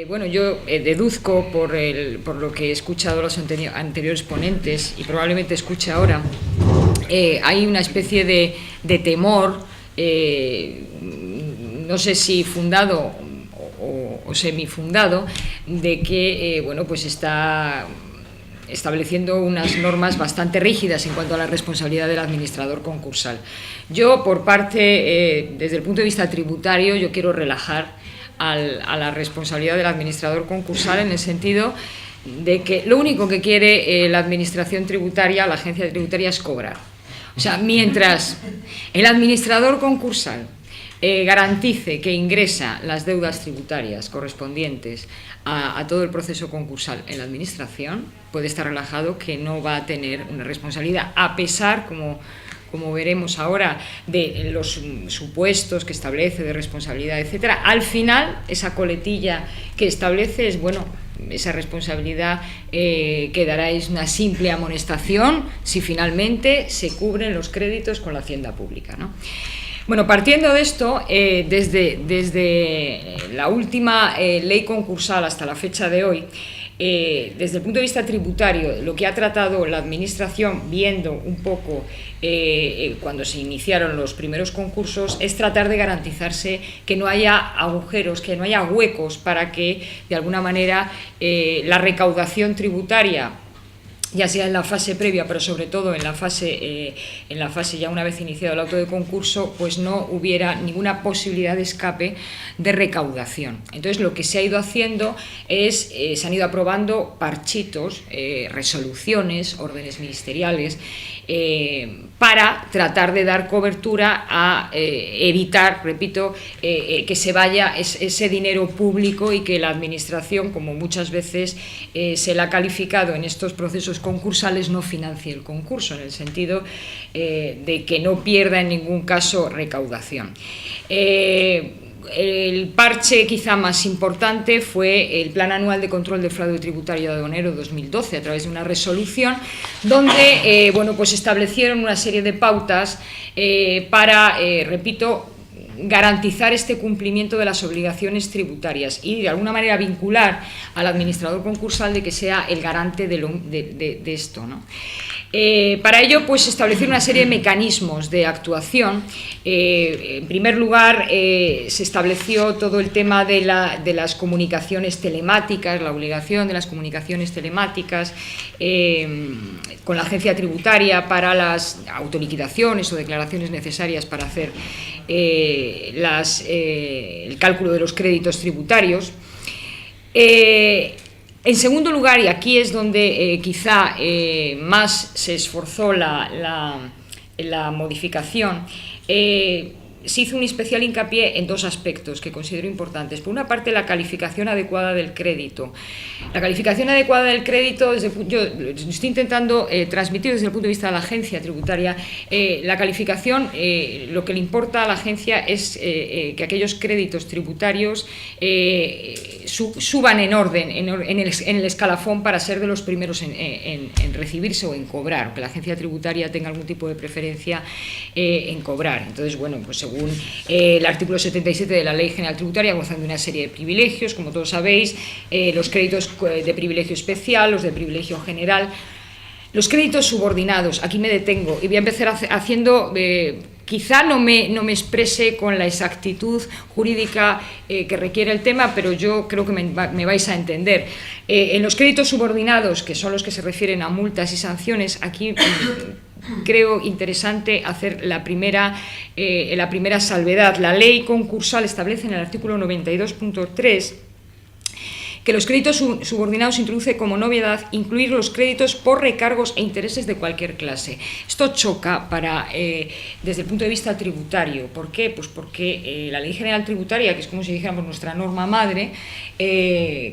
Bueno, yo deduzco por lo que he escuchado a los anteriores ponentes y probablemente escuche ahora, hay una especie de temor, no sé si fundado o semifundado, de que bueno, pues está estableciendo unas normas bastante rígidas en cuanto a la responsabilidad del administrador concursal. Yo, por parte, desde el punto de vista tributario, yo quiero relajar a la responsabilidad del administrador concursal, en el sentido de que lo único que quiere la administración tributaria, la agencia tributaria, es cobrar. O sea, mientras el administrador concursal garantice que ingresa las deudas tributarias correspondientes a todo el proceso concursal en la administración, puede estar relajado que no va a tener una responsabilidad, a pesar, como veremos ahora, de los supuestos que establece de responsabilidad, etcétera. Al final, esa coletilla que establece es, bueno, esa responsabilidad quedará, es una simple amonestación si finalmente se cubren los créditos con la hacienda pública, ¿no? Bueno, partiendo de esto, desde la última ley concursal hasta la fecha de hoy, desde el punto de vista tributario, lo que ha tratado la Administración, viendo un poco cuando se iniciaron los primeros concursos, es tratar de garantizarse que no haya agujeros, que no haya huecos, para que, de alguna manera, la recaudación tributaria, ya sea en la fase previa, pero sobre todo en la fase ya una vez iniciado el auto de concurso, pues no hubiera ninguna posibilidad de escape de recaudación. Entonces, lo que se ha ido haciendo es, se han ido aprobando parchitos, resoluciones, órdenes ministeriales, para tratar de dar cobertura a evitar, repito, que se vaya ese dinero público y que la Administración, como muchas veces se le ha calificado en estos procesos concursales, no financie el concurso, en el sentido de que no pierda en ningún caso recaudación. El parche quizá más importante fue el Plan Anual de Control de Fraude Tributario y Aduanero 2012, a través de una resolución donde bueno, pues establecieron una serie de pautas para, repito, garantizar este cumplimiento de las obligaciones tributarias y, de alguna manera, vincular al administrador concursal de que sea el garante de esto, ¿no? Para ello, pues, establecer una serie de mecanismos de actuación. En primer lugar, se estableció todo el tema de las comunicaciones telemáticas, la obligación de las comunicaciones telemáticas con la agencia tributaria para las autoliquidaciones o declaraciones necesarias para hacer el cálculo de los créditos tributarios. En segundo lugar, y aquí es donde quizá más se esforzó la modificación, se hizo un especial hincapié en dos aspectos que considero importantes. Por una parte, la calificación adecuada del crédito. La calificación adecuada del crédito, yo estoy intentando transmitir desde el punto de vista de la agencia tributaria, la calificación, lo que le importa a la agencia es que aquellos créditos tributarios suban en orden, en el escalafón, para ser de los primeros en recibirse o en cobrar, que la agencia tributaria tenga algún tipo de preferencia en cobrar. Entonces, bueno, pues según el artículo 77 de la Ley General Tributaria, gozan de una serie de privilegios, como todos sabéis, los créditos de privilegio especial, los de privilegio general, los créditos subordinados. Aquí me detengo y voy a empezar haciendo... Quizá no me exprese con la exactitud jurídica que requiere el tema, pero yo creo que me vais a entender. En los créditos subordinados, que son los que se refieren a multas y sanciones, aquí creo interesante hacer la primera salvedad. La ley concursal establece en el artículo 92.3 que los créditos subordinados introduce como novedad incluir los créditos por recargos e intereses de cualquier clase. Esto choca desde el punto de vista tributario. ¿Por qué? Pues porque la Ley General Tributaria, que es como si dijéramos nuestra norma madre,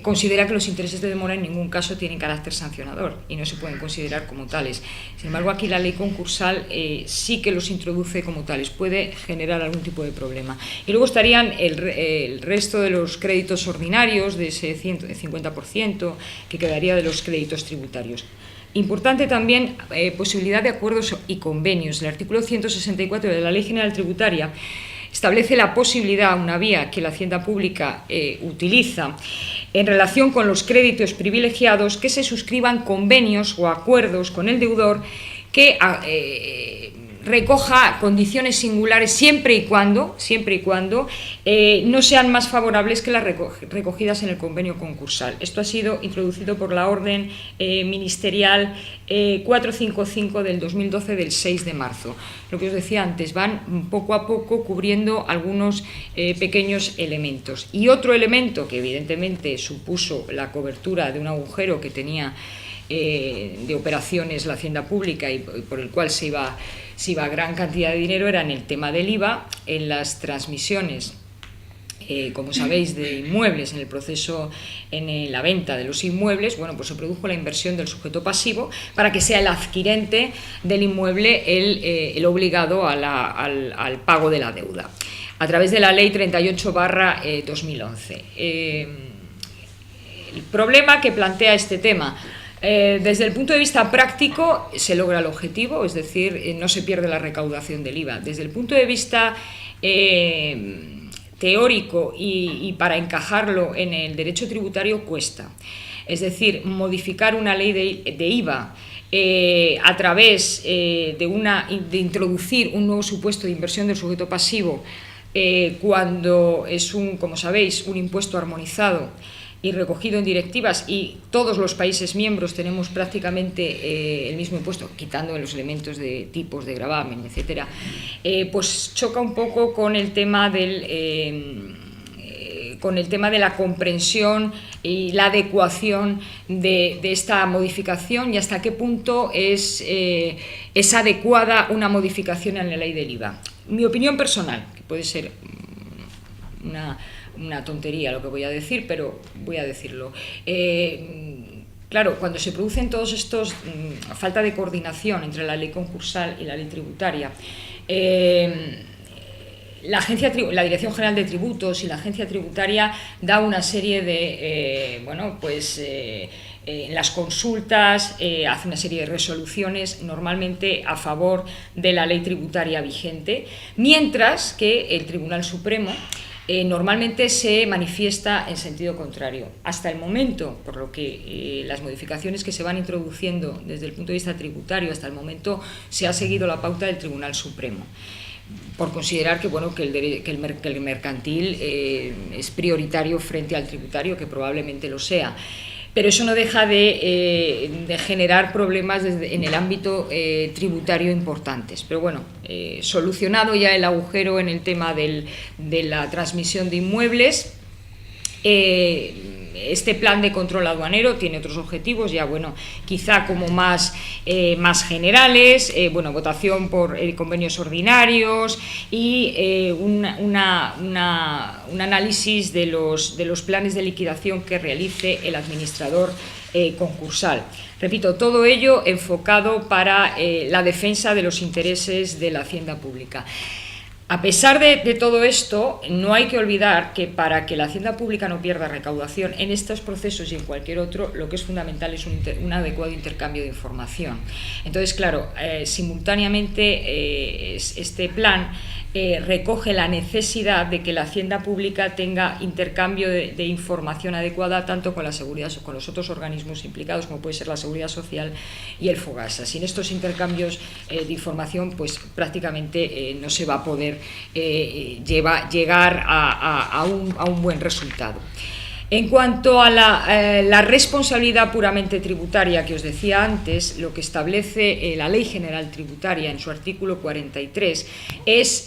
considera que los intereses de demora en ningún caso tienen carácter sancionador y no se pueden considerar como tales. Sin embargo, aquí la ley concursal sí que los introduce como tales. Puede generar algún tipo de problema. Y luego estarían el resto de los créditos ordinarios, de ese 50% que quedaría de los créditos tributarios. Importante también posibilidad de acuerdos y convenios. El artículo 164 de la Ley General Tributaria establece la posibilidad, una vía que la Hacienda Pública utiliza, en relación con los créditos privilegiados, que se suscriban convenios o acuerdos con el deudor que recoja condiciones singulares siempre y cuando no sean más favorables que las recogidas en el convenio concursal. Esto ha sido introducido por la Orden Ministerial 455 del 2012 del 6 de marzo. Lo que os decía antes, van poco a poco cubriendo algunos pequeños elementos. Y otro elemento que evidentemente supuso la cobertura de un agujero que tenía de operaciones la Hacienda Pública y por el cual se iba gran cantidad de dinero era en el tema del IVA, en las transmisiones, como sabéis, de inmuebles, en el proceso, en la venta de los inmuebles. Bueno, pues se produjo la inversión del sujeto pasivo para que sea el adquirente del inmueble el obligado al pago de la deuda, a través de la Ley 38/2011. El problema que plantea este tema: desde el punto de vista práctico se logra el objetivo, es decir, no se pierde la recaudación del IVA. Desde el punto de vista teórico y para encajarlo en el derecho tributario cuesta. Es decir, modificar una ley de IVA a través de introducir un nuevo supuesto de inversión del sujeto pasivo cuando es como sabéis, un impuesto armonizado y recogido en directivas, y todos los países miembros tenemos prácticamente el mismo impuesto, quitando los elementos de tipos de gravamen, etcétera, pues choca un poco con el tema de la comprensión y la adecuación de esta modificación, y hasta qué punto es adecuada una modificación en la ley del IVA. Mi opinión personal, que puede ser una tontería lo que voy a decir, pero voy a decirlo. Claro, cuando se producen todos estos falta de coordinación entre la ley concursal y la ley tributaria, la Dirección General de Tributos y la Agencia Tributaria da una serie de, en las consultas hace una serie de resoluciones normalmente a favor de la ley tributaria vigente, mientras que el Tribunal Supremo normalmente se manifiesta en sentido contrario. Hasta el momento, por lo que las modificaciones que se van introduciendo desde el punto de vista tributario, hasta el momento se ha seguido la pauta del Tribunal Supremo, por considerar que el mercantil es prioritario frente al tributario, que probablemente lo sea. Pero eso no deja de generar problemas en el ámbito tributario importantes. Pero bueno, solucionado ya el agujero en el tema de la transmisión de inmuebles, este plan de control aduanero tiene otros objetivos, ya quizá como más generales, votación por convenios ordinarios y un análisis de los planes de liquidación que realice el administrador concursal. Repito, todo ello enfocado para la defensa de los intereses de la Hacienda Pública. A pesar de todo esto, no hay que olvidar que para que la Hacienda Pública no pierda recaudación en estos procesos y en cualquier otro, lo que es fundamental es un adecuado intercambio de información. Entonces, claro, simultáneamente este plan recoge la necesidad de que la Hacienda Pública tenga intercambio de información adecuada tanto con la seguridad, con los otros organismos implicados, como puede ser la Seguridad Social y el FOGASA. Sin estos intercambios de información, pues prácticamente no se va a poder llegar a un buen resultado. En cuanto a la responsabilidad puramente tributaria que os decía antes, lo que establece la Ley General Tributaria en su artículo 43 es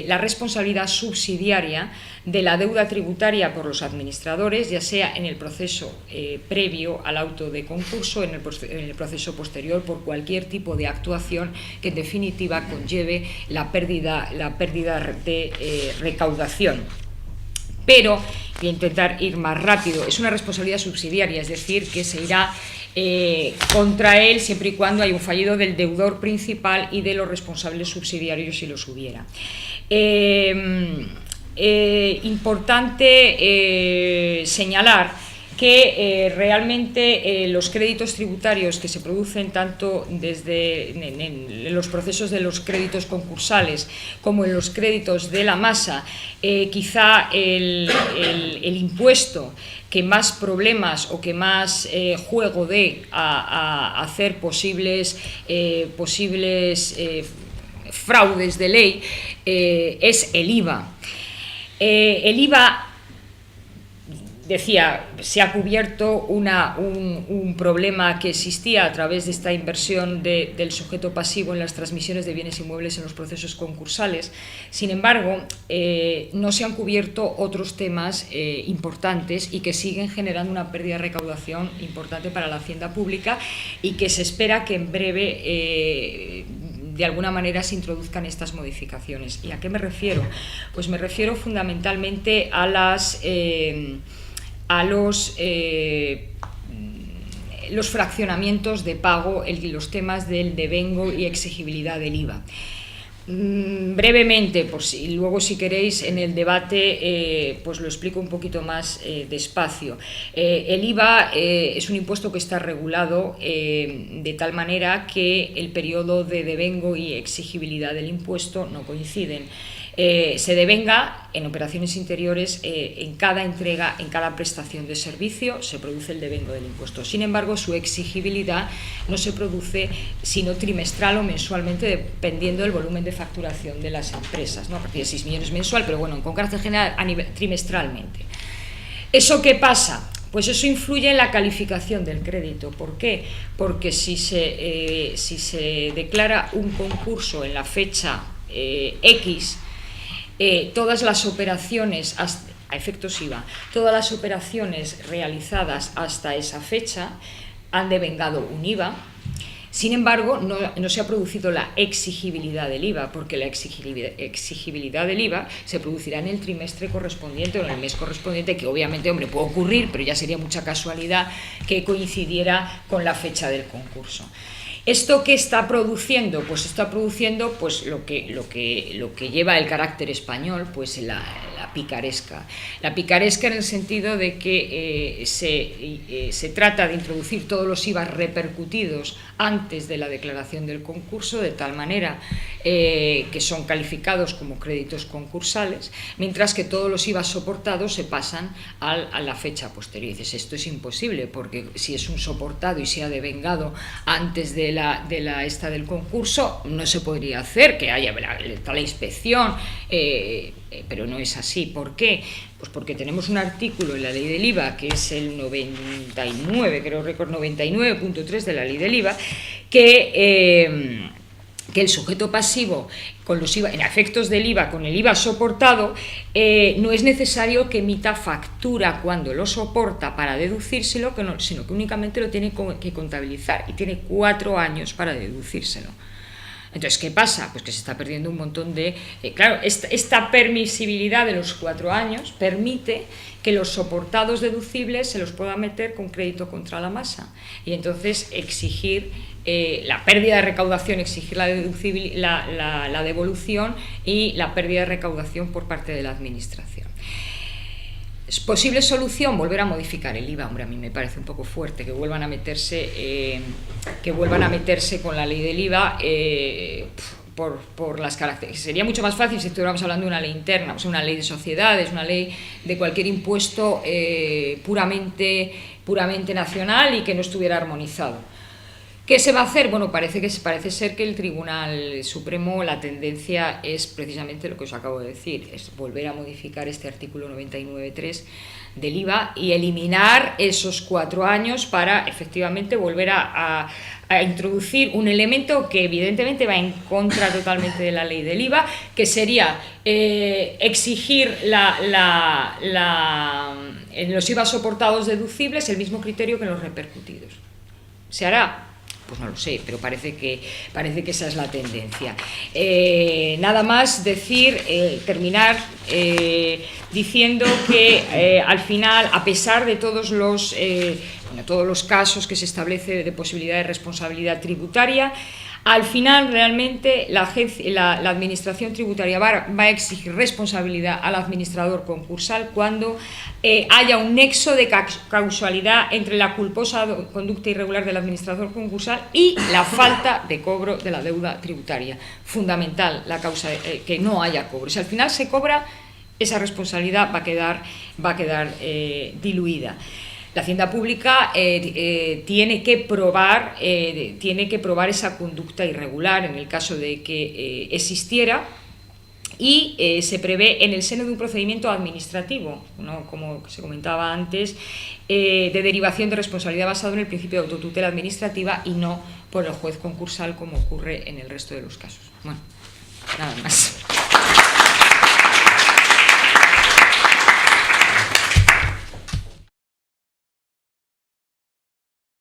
la responsabilidad subsidiaria de la deuda tributaria por los administradores, ya sea en el proceso previo al auto de concurso, en el proceso posterior, por cualquier tipo de actuación que en definitiva conlleve la pérdida de recaudación. Pero voy a intentar ir más rápido. Es una responsabilidad subsidiaria, es decir, que se irá contra él siempre y cuando haya un fallido del deudor principal y de los responsables subsidiarios, si los hubiera. Importante señalar que realmente los créditos tributarios que se producen tanto desde en los procesos de los créditos concursales como en los créditos de la masa, quizá el impuesto que más problemas o que más juego dé a hacer posibles fraudes de ley es el IVA. El IVA, decía, se ha cubierto un problema que existía a través de esta inversión del sujeto pasivo en las transmisiones de bienes inmuebles en los procesos concursales. Sin embargo, no se han cubierto otros temas importantes y que siguen generando una pérdida de recaudación importante para la hacienda pública y que se espera que en breve de alguna manera se introduzcan estas modificaciones. ¿Y a qué me refiero? Pues me refiero fundamentalmente a los fraccionamientos de pago, los temas del devengo y exigibilidad del IVA. Brevemente, luego si queréis en el debate pues lo explico un poquito más despacio. El IVA es un impuesto que está regulado de tal manera que el periodo de devengo y exigibilidad del impuesto no coinciden. Se devenga en operaciones interiores en cada entrega, en cada prestación de servicio se produce el devengo del impuesto. Sin embargo, su exigibilidad no se produce sino trimestral o mensualmente, dependiendo del volumen de facturación de las empresas, ¿no? A partir de 6 millones mensual, pero bueno, con carácter general trimestralmente. ¿Eso qué pasa? Pues eso influye en la calificación del crédito. ¿Por qué? Porque si se declara un concurso en la fecha X, todas las operaciones, a efectos IVA, todas las operaciones realizadas hasta esa fecha han devengado un IVA. Sin embargo, no se ha producido la exigibilidad del IVA, porque la exigibilidad del IVA se producirá en el trimestre correspondiente o en el mes correspondiente, que obviamente, hombre, puede ocurrir, pero ya sería mucha casualidad que coincidiera con la fecha del concurso. ¿Esto qué está produciendo? Pues está produciendo pues, lo que lleva el carácter español, pues la picaresca. La picaresca en el sentido de que se trata de introducir todos los IVA repercutidos antes de la declaración del concurso, de tal manera que son calificados como créditos concursales, mientras que todos los IVA soportados se pasan a la fecha posterior. Y dices, esto es imposible, porque si es un soportado y se ha devengado antes de la esta del concurso, no se podría hacer, que haya la inspección, pero no es así. ¿Por qué? Pues porque tenemos un artículo en la ley del IVA, que es el 99, creo récord 99.3 de la ley del IVA, que el sujeto pasivo con los IVA, en efectos del IVA, con el IVA soportado, no es necesario que emita factura cuando lo soporta para deducírselo, sino que únicamente lo tiene que contabilizar y tiene 4 años para deducírselo. Entonces, ¿qué pasa? Pues que se está perdiendo un montón de... claro, esta permisibilidad de los 4 años permite que los soportados deducibles se los pueda meter con crédito contra la masa y entonces exigir la pérdida de recaudación, exigir la devolución y la pérdida de recaudación por parte de la administración. ¿Es posible solución? Volver a modificar el IVA. Hombre, a mí me parece un poco fuerte que vuelvan a meterse con la ley del IVA por las características. Sería mucho más fácil si estuviéramos hablando de una ley interna, o sea, una ley de sociedades, una ley de cualquier impuesto puramente nacional y que no estuviera armonizado. ¿Qué se va a hacer? Bueno, parece ser que el Tribunal Supremo, la tendencia es precisamente lo que os acabo de decir, es volver a modificar este artículo 99.3 del IVA y eliminar esos 4 años para efectivamente volver a introducir un elemento que evidentemente va en contra totalmente de la ley del IVA, que sería exigir en los IVA soportados deducibles el mismo criterio que en los repercutidos. ¿Se hará? Pues no lo sé, pero parece que esa es la tendencia. Nada más terminar diciendo que al final, a pesar de todos los casos que se establece de posibilidad de responsabilidad tributaria, Al final, realmente, la Administración Tributaria va a exigir responsabilidad al administrador concursal cuando haya un nexo de causalidad entre la culposa conducta irregular del administrador concursal y la falta de cobro de la deuda tributaria. Fundamental la causa que no haya cobro. Si al final se cobra, esa responsabilidad va a quedar diluida. La Hacienda Pública tiene que probar esa conducta irregular en el caso de que existiera, y se prevé en el seno de un procedimiento administrativo, ¿no?, como se comentaba antes, de derivación de responsabilidad basado en el principio de autotutela administrativa y no por el juez concursal, como ocurre en el resto de los casos. Bueno, nada más.